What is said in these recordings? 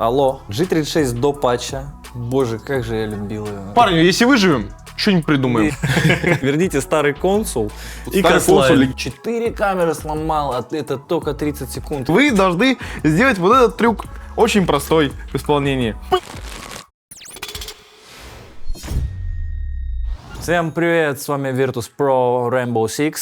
Алло, G36 до патча. Боже, как же я любил ее. Парни, если выживем, что-нибудь придумаем. Верните старый консул и Старый консул. 4 камеры сломал, а это только 30 секунд. Вы должны сделать вот этот трюк. Очень простой в исполнении. Всем привет, с вами Virtus.pro Rainbow Six.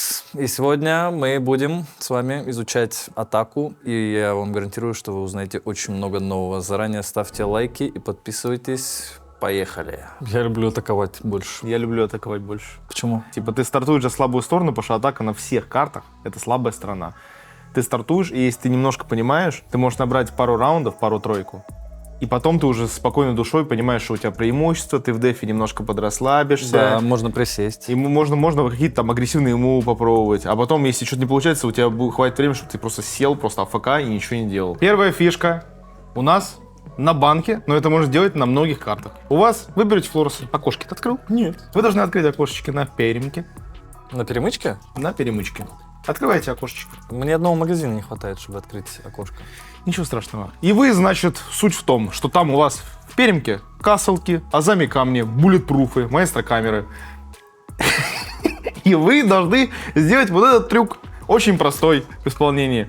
И сегодня мы будем с вами изучать атаку. И я вам гарантирую, что вы узнаете очень много нового. Заранее ставьте лайки и подписывайтесь. Поехали. Я люблю атаковать больше. Я люблю атаковать больше. Почему? Типа ты стартуешь за слабую сторону, потому что атака на всех картах — это слабая сторона. Ты стартуешь, и если ты немножко понимаешь, ты можешь набрать пару раундов, пару-тройку. И потом ты уже с спокойной душой понимаешь, что у тебя преимущество, ты в дефе немножко подрасслабишься. Да, можно присесть. И можно какие-то там агрессивные мувы попробовать. А потом, если что-то не получается, у тебя хватит времени, чтобы ты просто сел, просто АФК и ничего не делал. Первая фишка у нас на банке, но это можно делать на многих картах. У вас, вы берете флорус, окошки ты открыл? Нет. Вы должны открыть окошечки на перемке. На перемычке? На перемычке. Открывайте окошечко. Мне одного магазина не хватает, чтобы открыть окошко. Ничего страшного. И вы, значит, суть в том, что там у вас в перемке касселки, азами камни, буллетпруфы, маэстро камеры. И вы должны сделать вот этот трюк. Очень простой в исполнении.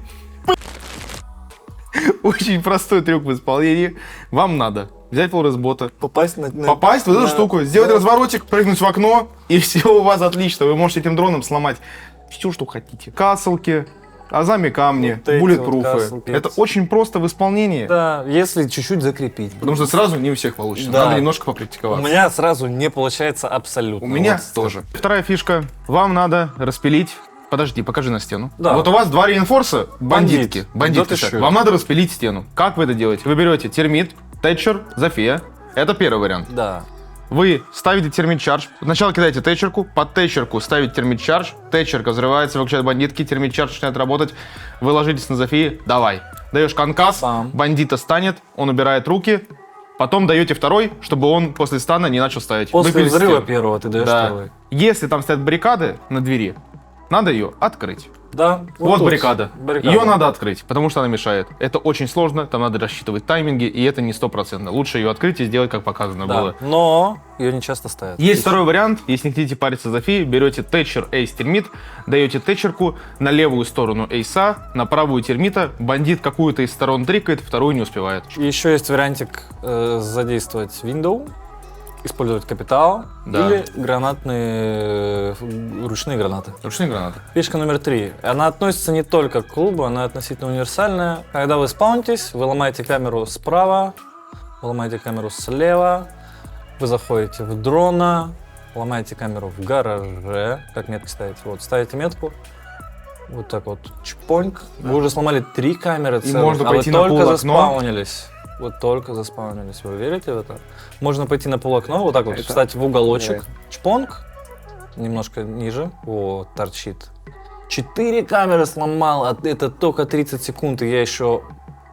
Очень простой трюк в исполнении. Вам надо взять флорес-бота, Попасть в вот эту штуку, сделать разворотик, прыгнуть в окно, и все у вас отлично. Вы можете этим дроном сломать все, что хотите. Касселки, азами камни, Вот буллетпруфы. вот Это очень просто в исполнении. Да, если чуть-чуть закрепить. Потому что сразу не у всех получится. Да. Надо немножко У попрактиковаться. меня сразу не получается абсолютно. У меня Вот. тоже. Вторая фишка. Вам надо распилить. Подожди, покажи на стену. Да. Вот у вас два реинфорса, бандитки. Да Бандитки. ты стоят. чё? Вам надо распилить стену. Как вы это делаете? Вы берете термит, тэтчер, Зофия. Это первый вариант. Да. Вы ставите термит-чардж. Сначала кидаете тэтчерку, под тэтчерку ставите термит-чардж. Тэтчерка взрывается, выключает бандитки, термит-чардж начинает работать. Вы ложитесь на Зофии, давай. Даешь конкас, Бам. бандита станет, он убирает руки. Потом даете второй, чтобы он после стана не начал ставить. После Выпилить взрыва стену. первого ты даешь Да. второй. Если там стоят баррикады на двери, надо ее открыть. Да. Вот тут баррикада. баррикада. Ее надо открыть, потому что она мешает. Это очень сложно, там надо рассчитывать тайминги, и это не 100%. Лучше ее открыть и сделать, как показано Да. было. Но ее не часто ставят. Есть второй вариант. Если не хотите париться за Зофией, берете тэтчер, эйс, термит, даете тэтчерку на левую сторону эйса, на правую термита. Бандит какую-то из сторон трикает, вторую не успевает. Еще есть вариантик задействовать Window, использовать капитал Да. или гранатные ручные гранаты. Ручные гранаты. Фишка номер 3. Она относится не только к клубу, она относительно универсальная. Когда вы спаунитесь, вы ломаете камеру справа, вы ломаете камеру слева, вы заходите в дрона, ломаете камеру в гараже, как метки ставите. Вот, ставите метку, вот так вот, чпоньк. Вы уже сломали 3 камеры целых, можно а пойти вы на только полуокно. заспаунились. Вы только заспаунились. Вы верите в это? Можно пойти на полуокно, вот так вот, встать в уголочек, чпонг, немножко ниже, вот, торчит. 4 камеры сломал, а это только 30 секунд, и я еще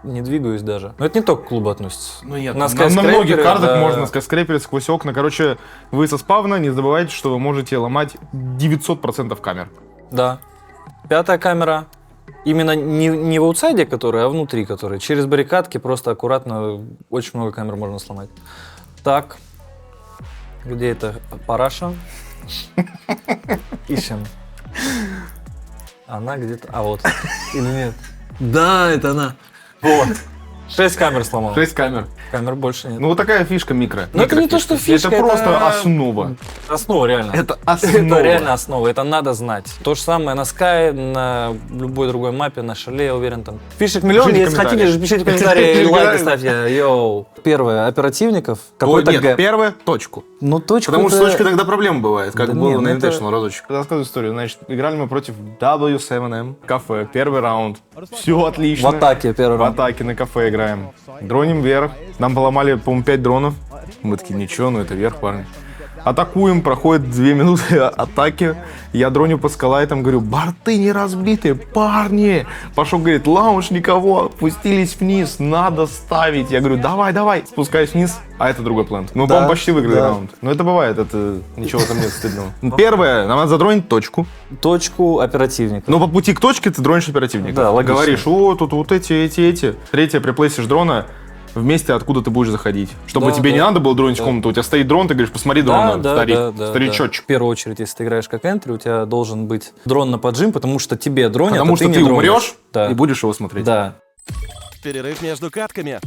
не двигаюсь даже. Но это не только к клубу относится. Ну нет, На на скайскрепере, многих картах да. можно скайскреперить сквозь окна. Короче, вы со спавна не забывайте, что вы можете ломать 900% камер. Да. 5-я камера. Именно не в аутсайде, которая, а внутри которой. Через баррикадки просто аккуратно очень много камер можно сломать. Так. Где это параша? Ищем. Она где-то... А вот. Или нет? Да, это она. Вот. 6 камер сломал. 6 камер. Камер больше нет. Ну вот такая фишка микро. Но это не то, что фишка, Это просто это- основа. Основа реально. Это основа. Это реально основа, это надо знать. То же самое на Sky, на любой другой мапе, на Шале, я уверен, там. Фишек миллион, Пишите если комментарии. хотите, пишите комментарии, Пишите лайки комментарии. ставьте, йоу. Первое, оперативников, какой-то Нет, гэп. первое — точку. Ну, точку Потому что с это- точкой тогда проблема бывает, как Да было нет, на ну это- Invitational разочек. Рассказываю историю. Значит, играли мы против W7M кафе. Первый раунд. Все отлично. В атаке первый В раунд. атаке на кафе играем. Дроним вверх. Нам поломали, по-моему, 5 дронов. Мы такие, ничего, ну это вверх, парни. Атакуем, проходит 2 минуты атаки. Я дроню по скалайтам, говорю, борты не разбиты, парни. Пашок говорит, лаунж никого, опустились вниз, надо ставить. Я говорю, давай, давай. Спускаюсь вниз, а это другой план. Мы, Да, по-моему, почти выиграли да. раунд. Но это бывает, это ничего там нет стыдного. Первое, нам надо задронить точку. Точку оперативников. Но по пути к точке ты дронишь оперативника. Да, логично. Говоришь, о, тут вот эти. Третье, приплейсишь дрона. в месте, откуда ты будешь заходить. Чтобы Да, тебе да. не надо было дронить Да. комнату, у тебя стоит дрон, ты говоришь, посмотри дрон, старичочек. В первую очередь, если ты играешь как энтри, у тебя должен быть дрон на поджим, потому что тебе дронят, Потому а что ты ты не дронишь. умрешь Да. и будешь его смотреть. Да. Перерыв между катками.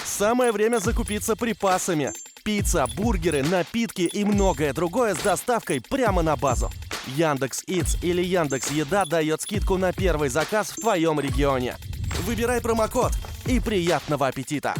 Самое время закупиться припасами. Пицца, бургеры, напитки и многое другое с доставкой прямо на базу. Яндекс.Итс или Яндекс.Еда дает скидку на первый заказ в твоем регионе. Выбирай промокод и приятного аппетита!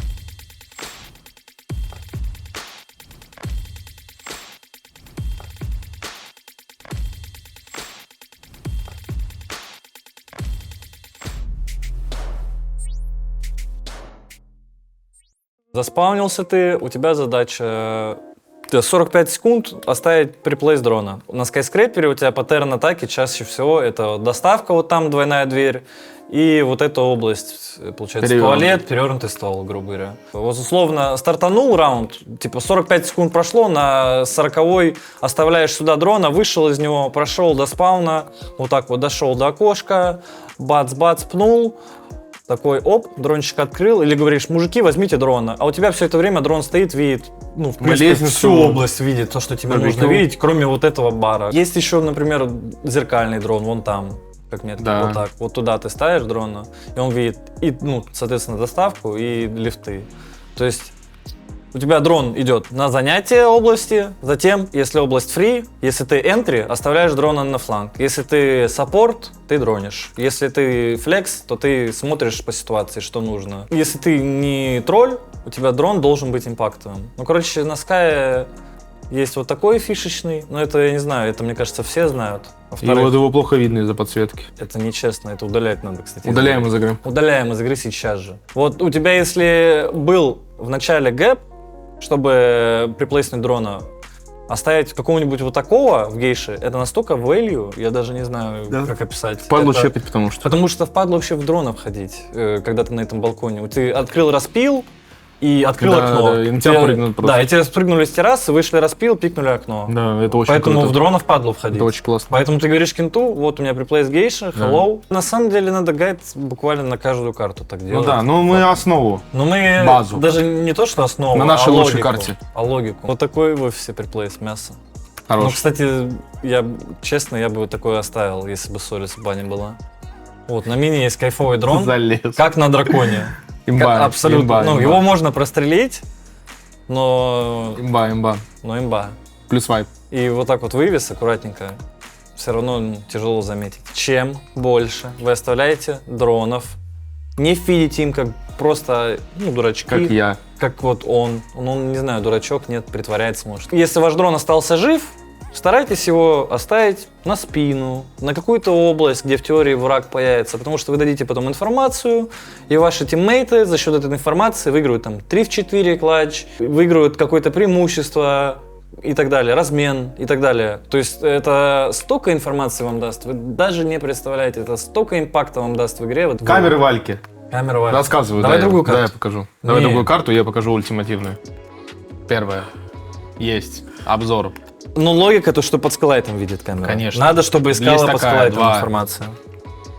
Заспаунился ты, у тебя задача 45 секунд оставить приплейс дрона. На скайскрейпере у тебя паттерн атаки чаще всего это доставка, вот там двойная дверь, и вот эта область, получается, Перевёрнутый. туалет, перевернутый стол, грубо говоря. Вот условно стартанул раунд, типа 45 секунд прошло, на 40-й оставляешь сюда дрона, вышел из него, прошел до спауна, вот так вот дошел до окошка, бац-бац, пнул, такой, оп, дрончик открыл, или говоришь, мужики, возьмите дрона. А у тебя все это время дрон стоит, видит, ну, в принципе, Лестницу. всю область видит, то, что тебе Барбекю. нужно видеть, кроме вот этого бара. Есть еще, например, зеркальный дрон, вон там, как метка, Да. вот так. Вот туда ты ставишь дрона, и он видит, и, ну, соответственно, доставку и лифты. То есть у тебя дрон идет на занятие области, затем, если область фри, если ты entry, оставляешь дрона на фланг. Если ты саппорт, ты дронишь. Если ты флекс, то ты смотришь по ситуации, что нужно. Если ты не тролль, у тебя дрон должен быть импактовым. Ну, короче, на Sky есть вот такой фишечный, но это, я не знаю, это, мне кажется, все знают. И Во-вторых, вот его плохо видно из-за подсветки. это нечестно, это удалять надо, кстати. Удаляем из игры. Удаляем из игры сейчас же. Вот у тебя, если был в начале гэп, чтобы приплейснуть дрона, оставить какого-нибудь вот такого в гейше, это настолько value, я даже не знаю, Да. как описать. Падлу Это- щепить, потому что. Потому что впадло вообще в дронов ходить, когда ты на этом балконе. Вот ты открыл распил и открыл Да, окно. да, и на тебя Тебе- прыгнут просто. Да, и тебе спрыгнули с террасы, вышли распил, пикнули окно. Да, это очень Поэтому круто. в дронов падло входить. Это очень классно. Поэтому ты говоришь кенту, вот у меня приплейс гейша, hello. На самом деле надо гайд буквально на каждую карту так Ну делать. да, ну мы основу. Но мы Базу. даже не то, что основу, На нашей а лучшей логику, карте. а логику. Вот такой в офисе приплейс мясо. Ну, Хорош. кстати, честно, я бы вот такой оставил, если бы Солис в бане была. Вот, на мини есть кайфовый дрон, Залез. как на драконе. Имба, Абсолютно. имба, Ну, имба. его можно прострелить, но Имба. имба. Плюс вайп. И вот так вот вывес аккуратненько, все равно тяжело заметить. Чем больше вы оставляете дронов, не фидите им как просто, ну, дурачки. Как я. Как вот он, не знаю, дурачок, нет, притворяется, может. Если ваш дрон остался жив, старайтесь его оставить на спину, на какую-то область, где в теории враг появится, потому что вы дадите потом информацию, и ваши тиммейты за счет этой информации выиграют там 3 в 4 клатч, выиграют какое-то преимущество и так далее, размен и так далее. То есть это столько информации вам даст, вы даже не представляете, это столько импакта вам даст в игре. Вот Камеры вальки. Камера вальки. Рассказываю. Давай да, другую Да, я карту. покажу. Давай Не. другую карту, я покажу ультимативную. Первая. Есть. Обзор. Ну, логика то, что под скайлайтом видит камера. Конечно. Надо, чтобы искала Есть под такая, скайлайтом два. информацию.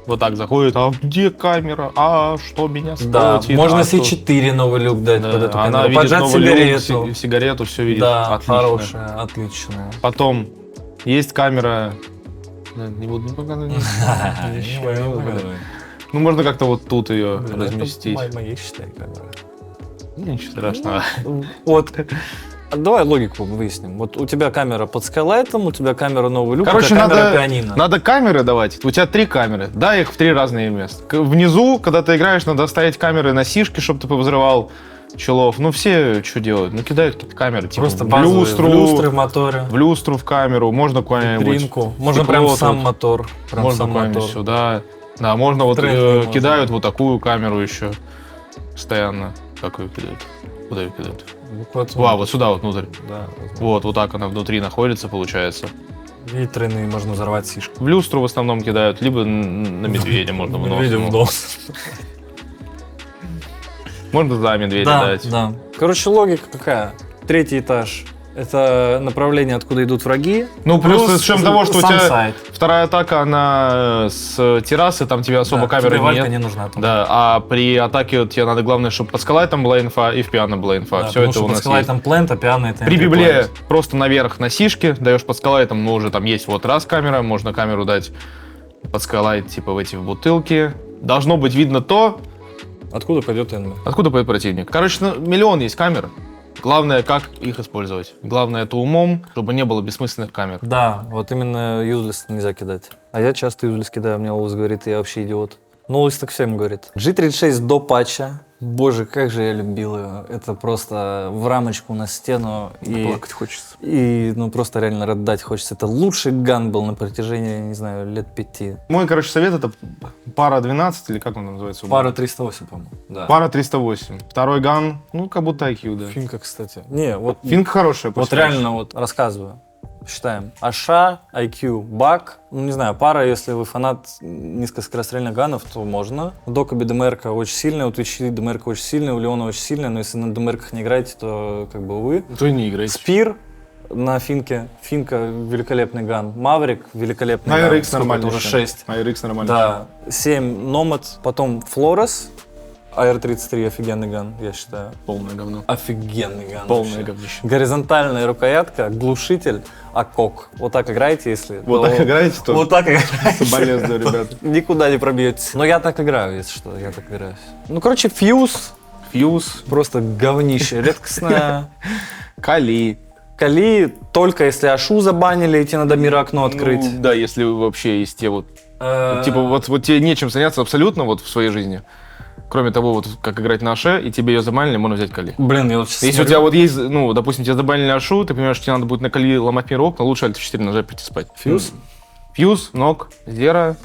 Вот так заходит, а где камера? А что меня Да, спотит? можно А что? C4 новый люк дать Да, под эту она камеру. видит Поджать новый люк, сигарету. сигарету, все видит. Да, Отлично. хорошая, отличная. Потом есть камера. Не буду показывать. Ну, можно как-то вот тут ее разместить. Мои, считай, камеры. Ничего страшного. Вот. Давай логику выясним. Вот у тебя камера под скайлайтом, у тебя камера новый люк, Короче, у тебя камера надо, пианино. надо камеры давать. У тебя 3 камеры. Дай их в 3 разные места. Внизу, когда ты играешь, надо ставить камеры на сишки, чтобы ты повзрывал челов. Ну, все что делают? Ну, кидают какие-то камеры. Типа Просто в базовые, люстру, в люстры в моторе. в люстру в камеру. Можно куда-нибудь. Витринку. Можно стекло прям тут. сам мотор. Прям Можно сам куда-нибудь мотор. сюда. Да, можно вот Тренды можно. кидают вот такую камеру еще. Постоянно. Как ее кидают? Куда ее кидают? Вот сюда вот внутрь. Да, Вот так она внутри находится, получается. Витрины можно взорвать сишку. В люстру в основном кидают, либо на медведя можно в нос. Медведю в нос. Можно за медведя Да, дать. да. Короче, логика какая? 3-й этаж. Это направление, откуда идут враги. Ну, плюс с учетом того, что у сам тебя сайт. вторая атака, она с террасы, там тебе особо Да, камеры тебе валька нет. не нужна. Там. Да, а при атаке вот тебе надо главное, чтобы под скалой там была инфа и в пиано была инфа. Да, Все это у нас есть. там плент, а пиано это При entry библе point. просто наверх на сишке, даешь под скалой, там, ну, уже там есть вот раз камера, можно камеру дать под скалой, типа в эти бутылки. Должно быть видно то, Откуда пойдет энми? откуда пойдет противник. Короче, ну, миллион есть камер. Главное, как их использовать. Главное, это умом, чтобы не было бессмысленных камер. Да, вот именно юзлес нельзя кидать. А я часто юзлес кидаю, мне Лоус говорит, я вообще идиот. Ну, Лоус так всем говорит. G36 до патча. Боже, как же я любил ее. Это просто в рамочку на стену. Плакать хочется. И ну просто реально рыдать хочется. Это лучший ган был на протяжении, не знаю, лет 5. Мой, короче, совет это пара 12, или как он называется? Пара 308, по-моему. Да. Пара 308. Второй ган, ну, как будто IQ, да. Финка, кстати. Не, вот, Финка хорошая. вот реально вот рассказываю. Считаем. Аша, IQ, бак. Ну, не знаю, пара, если вы фанат низкоскорострельных ганов, то можно. У Докоби ДМРка очень сильная, у Твичи ДМРка очень сильная, у Леона очень сильная, но если на ДМРках не играете, то как бы увы. То и не играйте. Спир на финке. Финка великолепный ган. Маврик великолепный На ган. RX Сколько нормально. это уже 6. На RX нормально. Да. 7 Номад, потом Флорес. AR-33 офигенный ган, я считаю. Полное говно. Офигенный ган. Полное вообще. говнище. Горизонтальная рукоятка, глушитель, АКОК. Вот так играете, если... Вот так играете, то Вот так играете. соболезную, ребят. Никуда не пробьетесь. Но я так играю, если что, я так играю. Ну, короче, фьюз. Фьюз, Просто говнище. Редкостная. Кали. Кали только если Ашу забанили, и тебе надо мира окно открыть. Ну, да, если вы вообще есть те вот... Типа вот тебе нечем заняться абсолютно вот в своей жизни. Кроме того, вот как играть на Аше, и тебе ее забанили, можно взять Кали. Блин, я вот сейчас Если у тебя вот есть, ну, допустим, тебе забанили Ашу, ты понимаешь, что тебе надо будет на Кали ломать мир окна, лучше Alt-4 нажать, прийти спать. Фьюз, Фьюз, Нок, Зера,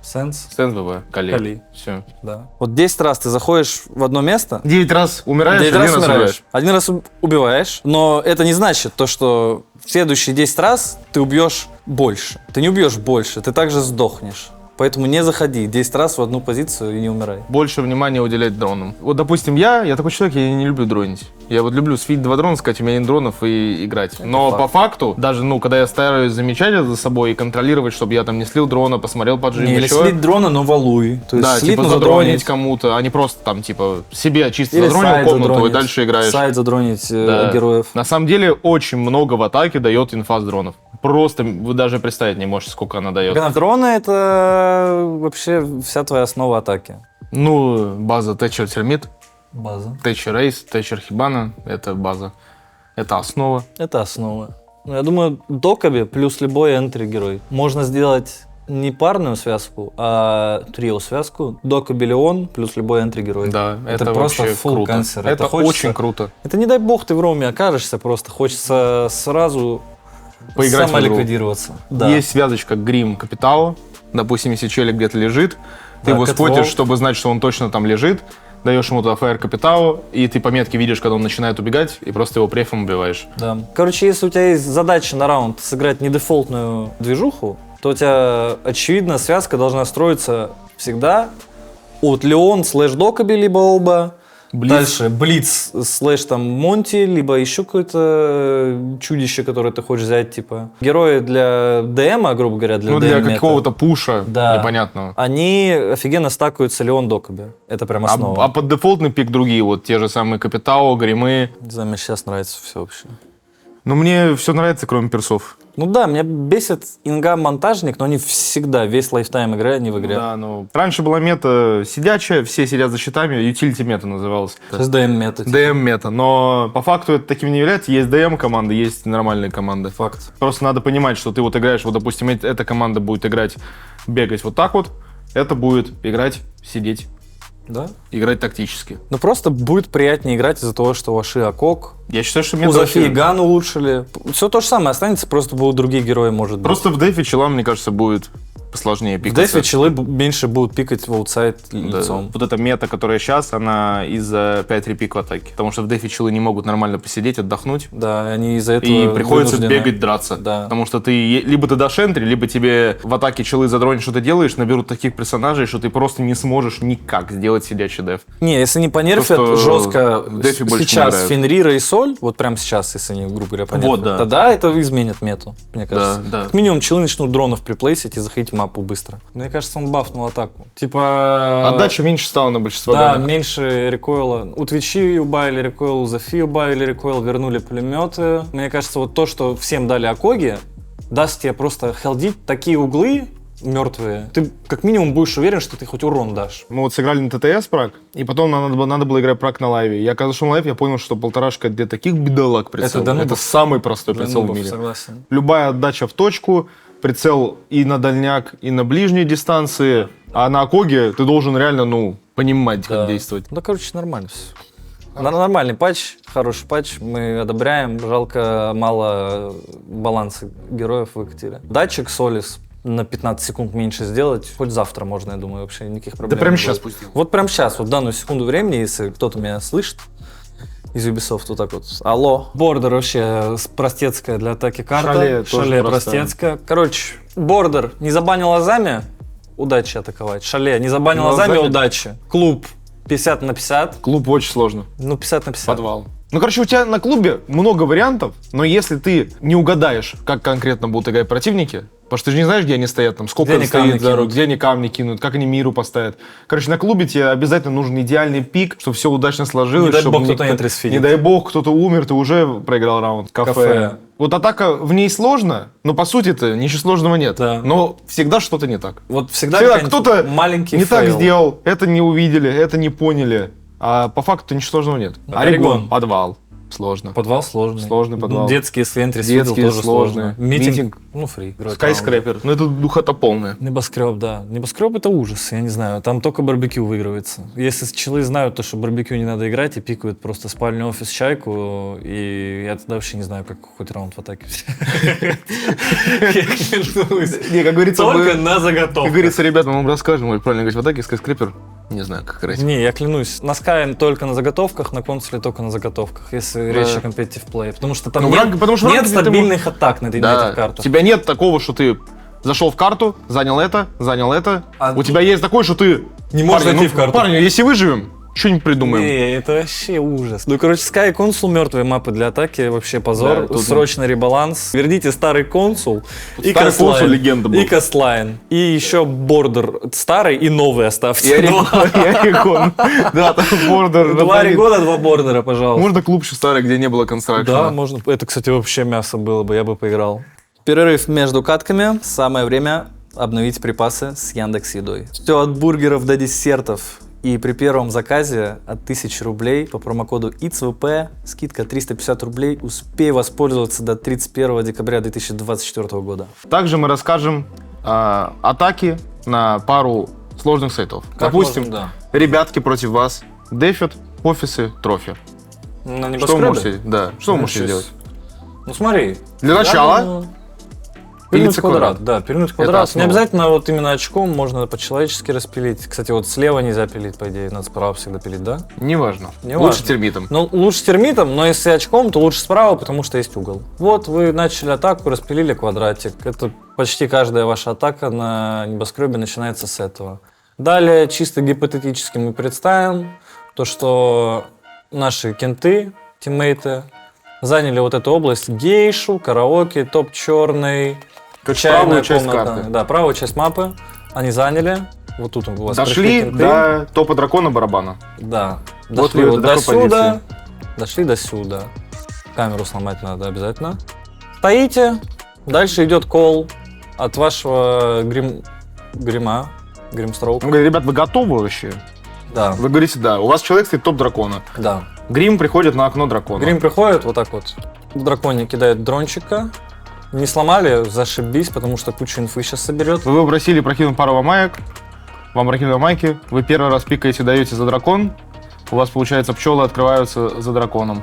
Сенс, Стенс ББ, Кали. Кали. Все. да. Вот 10 раз ты заходишь в одно место, 9 раз умираешь, 9 один раз раз умираешь. Один раз убиваешь, но это не значит то, что в следующие 10 раз ты убьешь больше. Ты не убьешь больше, ты также сдохнешь. Поэтому не заходи 10 раз в одну позицию и не умирай. Больше внимания уделять дронам. Вот, допустим, я такой человек, я не люблю дронить. Я вот люблю свить 2 дрона, сказать, у меня нет дронов и играть. Но факт. по факту, даже, ну, когда я стараюсь замечать это за собой и контролировать, чтобы я там не слил дрона, посмотрел поджим, Не, или еще. слить дрона, но валуй. То есть Да, слить, типа но задронить задронить. кому-то, а не просто там, типа, себе чисто Или задронил сайт комнату задронить. и дальше играешь. Сайт задронить Да. героев. На самом деле, очень много в атаке дает инфа с дронов. Просто вы даже представить не можете, сколько она дает. Дрона — это вообще вся твоя основа атаки. Ну, база Тэтчер Термит, База. Тэтчер Рейс, Тэтчер Хибана, это база. Это основа. Это основа. Ну, я думаю, Докоби плюс любой энтри-герой. Можно сделать не парную связку, а трио-связку. Докоби Леон плюс любой энтри-герой. Да, это это просто вообще full круто. канцер. Это хочется- очень круто. Это не дай бог ты в роме окажешься, просто хочется сразу Поиграть в игру. самоликвидироваться. Да. Есть связочка Грим Капитал. Допустим, если челик где-то лежит, ты Да, его Catwalk. спотишь, чтобы знать, что он точно там лежит. Даешь ему АФР Капиталу, и ты по метке видишь, когда он начинает убегать, и просто его префом убиваешь. Да. Короче, если у тебя есть задача на раунд сыграть недефолтную движуху, то у тебя, очевидно, связка должна строиться всегда от Леон слэш Докоби, либо оба. Блиц. Дальше Блиц слэш там Монти, либо еще какое-то чудище, которое ты хочешь взять, типа. Герои для ДМа, грубо говоря, для Ну, для DM-мета, какого-то пуша Да. непонятного. они офигенно стакаются Леон Докоби. Это прям основа. А под дефолтный пик другие, вот те же самые Капитал, Гримы. Не знаю, мне сейчас нравится все вообще. Но мне все нравится, кроме персов. Ну да, меня бесит инга-монтажник, но они всегда, весь лайфтайм игры, они в игре. Да, ну, раньше была мета сидячая, все сидят за щитами, utility мета называлась. Сейчас DM-мета. DM мета, но по факту это таким не является. Есть DM команды, есть нормальные команды. Факт. Просто надо понимать, что ты вот играешь, вот, допустим, эта команда будет играть, бегать вот так вот, это будет играть, сидеть, Да? играть тактически. Ну просто будет приятнее играть из-за того, что ваши Акок, Я считаю, что у мета Зафи и вообще... Ган улучшили. Все то же самое останется, просто будут другие герои, может быть. Просто в дефе челам, мне кажется, будет посложнее в пикаться. дефе челы меньше будут пикать в аутсайд Да. лицом. Вот эта мета, которая сейчас, она из-за 5 репик в атаке. Потому что в дефе челы не могут нормально посидеть, отдохнуть. Да, они из-за этого И приходится вынуждены. бегать, драться. Да. Потому что ты либо ты дашь энтри, либо тебе в атаке челы задронят, что ты делаешь, наберут таких персонажей, что ты просто не сможешь никак сделать сидячий деф. Не, если не понерфят То, что жестко в дефе больше не сейчас играют. Фенрира и Со, соль, вот прямо сейчас, если они, грубо говоря, понятно, Вот, да. тогда это изменит мету, мне кажется. да. Как минимум, челы начнут дронов приплейсить и заходить в мапу быстро. Мне кажется, он бафнул атаку. Типа... Отдача меньше стала на большинство Да, ганок. меньше рекойла. У Твичи убавили рекойл, у Зафи убавили рекойл, вернули пулеметы. Мне кажется, вот то, что всем дали Акоги, даст тебе просто хелдить такие углы мертвые. Ты как минимум будешь уверен, что ты хоть урон дашь. Мы вот сыграли на ТТС прак, и потом надо было играть прак на лайве. Я когда зашел на лайв, я понял, что полторашка для таких бедолаг прицел. Это Это самый простой прицел в мире. Согласен. Любая отдача в точку, прицел и на дальняк, и на ближней дистанции. А на Акоге ты должен реально, понимать, как действовать. Да, короче, нормально все. Нормальный патч, хороший патч, мы одобряем. Жалко, мало баланса героев выкатили. Датчик Солис на 15 секунд меньше сделать, хоть завтра можно, я думаю, вообще никаких проблем. Да прямо не сейчас будет. пусть делают. Вот прямо сейчас, вот в данную секунду времени, если кто-то меня слышит из Ubisoft, вот так вот, алло. Бордер вообще простецкая для атаки карта. Шале тоже просто. простецкая. Короче, Бордер не забанил азами, удачи атаковать. Шале не забанил Ну, азами, азами- удачи. Клуб 50 на 50. Клуб очень сложно. 50 на 50. Подвал. У тебя на клубе много вариантов, но если ты не угадаешь, как конкретно будут играть противники, потому что ты же не знаешь, где они стоят, там, сколько Где они камни стоит дорог, кинут. где они камни кинут, как они миру поставят. На клубе тебе обязательно нужен идеальный пик, чтобы все удачно сложилось. Не дай чтобы бог, кто-то никто- энтрис фидит. Не дай бог, кто-то умер, ты уже проиграл раунд. Кафе. Вот атака в ней сложно, но по сути-то ничего сложного нет. Да. Но всегда что-то не так. Вот всегда, Всегда какой-нибудь кто-то маленький не так фейл. сделал, это не увидели, это не поняли. А по факту ничего сложного нет. Орегон. Подвал. Сложно. Подвал сложный. Сложный подвал. Детские с энтрис Детские тоже сложные. сложно. Митинг, Митинг. фри. Скайскрепер. Ну это духота полная. Небоскреб, да. Небоскреб это ужас, я не знаю. Там только барбекю выигрывается. Если челы знают, то, что барбекю не надо играть, и пикают просто спальню, офис, чайку, и я тогда вообще не знаю, как хоть раунд в атаке. Не, как говорится, Только мы- на как заготовку. говорится, ребята, мы вам расскажем, ой, правильно говорить в атаке, скайскрепер. Не знаю, как играть. Не, я клянусь, на Sky только на заготовках, на консоли только на заготовках, если речь о competitive play. Потому что там Ну, в нет, ранге- потому что в нет ранге ты стабильных атак на этих Да, у картах. тебя нет такого, что ты зашел в карту, занял это. А У тебя есть такое, что ты... Не можешь Парни, зайти в карту. Парни, если выживем, что-нибудь придумаем. Не, это вообще ужас. Ну, короче, Sky и консул мертвые мапы для атаки, вообще позор. Да, тут- Срочно ребаланс. Верните старый консул и Старый Костлайн. консул легенда был. И Костлайн. И еще бордер старый и новый оставьте. И Орегон. Да, там бордер. Два Орегона, два бордера, пожалуйста. Можно клуб еще старый, где не было Да, констракшена. можно. Это, кстати, вообще мясо было бы, я бы поиграл. Перерыв между катками. Самое время обновить припасы с Яндекс.Едой. Все от бургеров до десертов. И при первом заказе от 1000 рублей по промокоду ITSVP скидка 350 рублей. Успей воспользоваться до 31 декабря 2024 года. Также мы расскажем атаки на пару сложных сайтов. Как Допустим, можно, да. ребятки против вас дефят офисы трофи. На Что вы можете, что вы Ну, можете щас. сделать? Ну смотри. Для я начала думаю, Пилить пилиться квадрат, да, пилить Это квадрат. Не основа. обязательно вот именно очком, можно по-человечески распилить. Кстати, вот слева нельзя пилить, по идее, надо справа всегда пилить, да? Неважно. Неважно. Лучше термитом. Ну, лучше термитом, но если очком, то лучше справа, потому что есть угол. Вот вы начали атаку, распилили квадратик. Это почти каждая ваша атака на небоскребе начинается с этого. Далее, чисто гипотетически мы представим то, что наши кенты, тиммейты, заняли вот эту область: гейшу, караоке, топ черный, чайная правую часть комната. карты. Да, правую часть мапы они заняли. Вот тут у вас пришли Дошли кенты. до топа дракона барабана. Да. Вот Дошли вы вот до до такой сюда. позиции. Дошли до сюда. Камеру сломать надо обязательно. Стоите. Дальше идет кол от вашего гримстроука. Он говорит, ребят, вы готовы вообще? Да, Вы говорите, да. У вас человек стоит топ дракона. да. Грим приходит на окно дракона. Грим приходит вот так вот. Драконе кидает дрончика. Не сломали, зашибись, потому что кучу инфы сейчас соберет. Вы попросили прокинуть пару ломаек. Вам прокинули майки. Вы первый раз пикаете, даете за дракон. У вас, получается, пчелы открываются за драконом.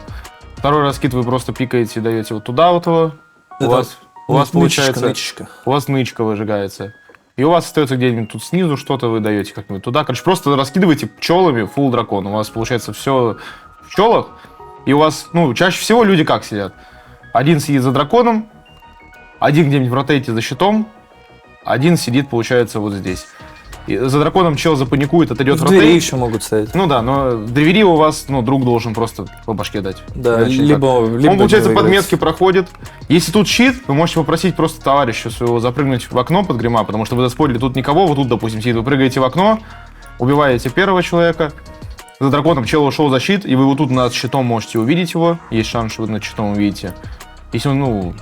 Второй раз кит вы просто пикаете, даете вот туда вот его. У вас получается... нычечка. У вас нычка выжигается. И у вас остается где-нибудь тут снизу что-то, вы даете как-нибудь туда. Короче, просто раскидываете пчелами фулл дракон. У вас получается все в пчелах. И у вас, чаще всего люди как сидят? Один сидит за драконом, один где-нибудь в ротейте за щитом, один сидит, получается, вот здесь. И за драконом чел запаникует, отойдет в В двери ротейн. еще могут стоять. Ну да, но двери у вас, ну, друг должен просто по башке дать. Да, Иначе никак. либо Он, получается, не под выиграть. метки проходит. Если тут щит, вы можете попросить просто товарища своего запрыгнуть в окно под грима, потому что вы заспорили тут никого, вот тут, допустим, сидит, вы прыгаете в окно, убиваете первого человека, за драконом чел ушел за щит, и вы вот тут над щитом можете увидеть его, есть шанс, что вы над щитом увидите. Если он, ну...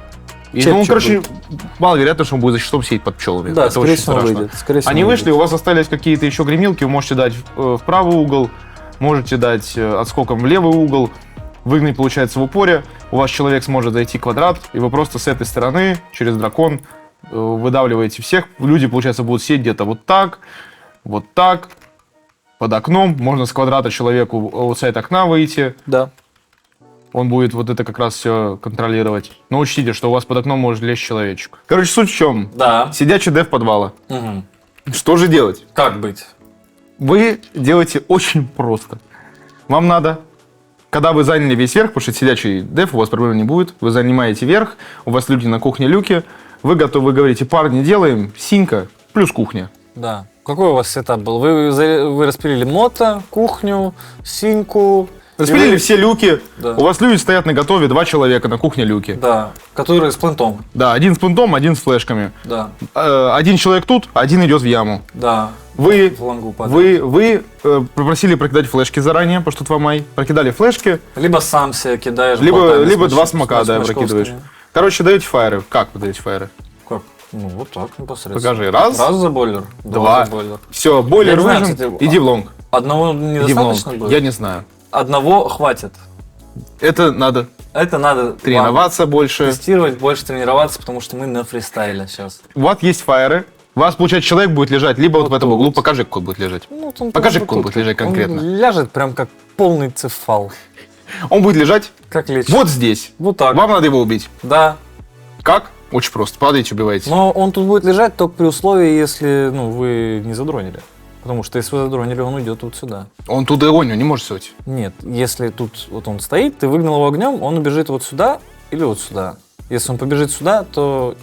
Если он, Чепчик короче, маловероятно, что он будет за щитом сидеть под пчелами. Да, Это скорее очень всего страшно. выйдет. Скорее всего Они выйдет. вышли, у вас остались какие-то еще гремилки, вы можете дать в правый угол, можете дать отскоком в левый угол, выгнать, получается, в упоре, у вас человек сможет зайти квадрат, и вы просто с этой стороны, через дракон, выдавливаете всех, люди, получается, будут сидеть где-то вот так, под окном, можно с квадрата человеку аутсайд окна выйти, Да. он будет вот это как раз все контролировать. Но учтите, что у вас под окном может лезть человечек. Короче, суть в чем? Да. Сидячий дев подвала. Мгм. Что же делать? Как быть? Вы делаете очень просто. Вам надо, когда вы заняли весь верх, потому что сидячий деф, у вас проблем не будет, вы занимаете верх, у вас люди на кухне люки, вы готовы, вы говорите, парни, делаем синька плюс кухня. Да. Какой у вас сетап был? Вы распилили мото, кухню, синьку. Распилили и вы- все люки, Да. у вас люди стоят на готове, 2 человека на кухне люки. Да. Которые с плентом. Да, один с пунктом, один с флешками. Да. Один человек тут, один идет в яму. Да. Вы, В лангу падает. вы попросили прокидать флешки заранее, потому что 2 май. Прокидали флешки, Либо сам себе кидаешь. либо болтами с 2 мач- смока, с да, мачковскими. прокидываешь. Короче, даете фаеры. Как вы даете фаеры? Как? Ну, вот так, непосредственно. Покажи. Раз. Раз за бойлер. Два. За бойлер. Все, бойлер Я не знаю, выжжен, кстати, иди в лонг. Одного Иди в лонг. недостаточно будет? Я не знаю. Одного хватит. Это надо Это надо тренироваться вам больше. тестировать, больше тренироваться, потому что мы на фристайле сейчас. У вас есть фаеры. У вас, получается, человек будет лежать либо вот в этом тут. углу. Покажи, какой будет лежать. Ну, он Покажи, вот как он тут. будет лежать конкретно. Он ляжет прям как полный цефал. Он будет лежать Как лечит. вот здесь. Вот так. Вам надо его убить. Да. Как? Очень просто. Падаете, убиваете. Но он тут будет лежать только при условии, если вы не задронили. Потому что если вы задронили, он уйдет вот сюда. Он туда он не может сойти. Нет, если тут вот он стоит, ты выгнал его огнем, он убежит вот сюда или вот сюда. Если он побежит сюда, то,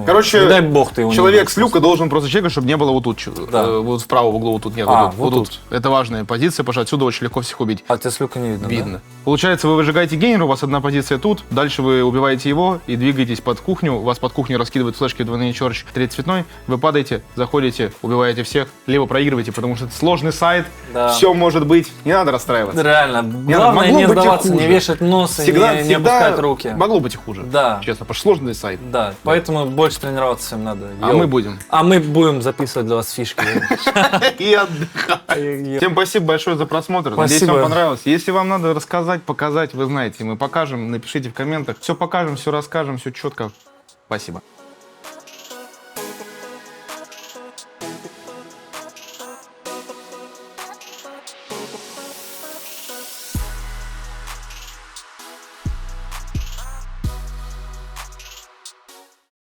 Короче, не дай бог ты его не Человек убьешь с люка должен просто чекать, чтобы не было вот тут. Да. Вот вправо в углу вот тут нет. А, вот вот тут. Это важная позиция, потому что отсюда очень легко всех убить. А тебя с люка не видно, Видно. Получается, вы выжигаете гейнера, у вас одна позиция тут, дальше вы убиваете его и двигаетесь под кухню, у вас под кухню раскидывают флешки двойные черч, третий цветной, вы падаете, заходите, убиваете всех, либо проигрываете, потому что это сложный сайт, Да. все может быть, не надо расстраиваться. Да? Реально. Главное могло не быть и сдаваться, не хуже. вешать нос и не опускать руки. могло быть и хуже. Да. Честно, потому что сложный сайт. Да, поэтому больше тренироваться всем надо. А Йоу. мы будем. А мы будем записывать для вас фишки. И отдыхать. Всем спасибо большое за просмотр. Надеюсь, Спасибо. вам понравилось. Если вам надо рассказать, показать, вы знаете, мы покажем, напишите в комментах. Все покажем, все расскажем, все четко. Спасибо.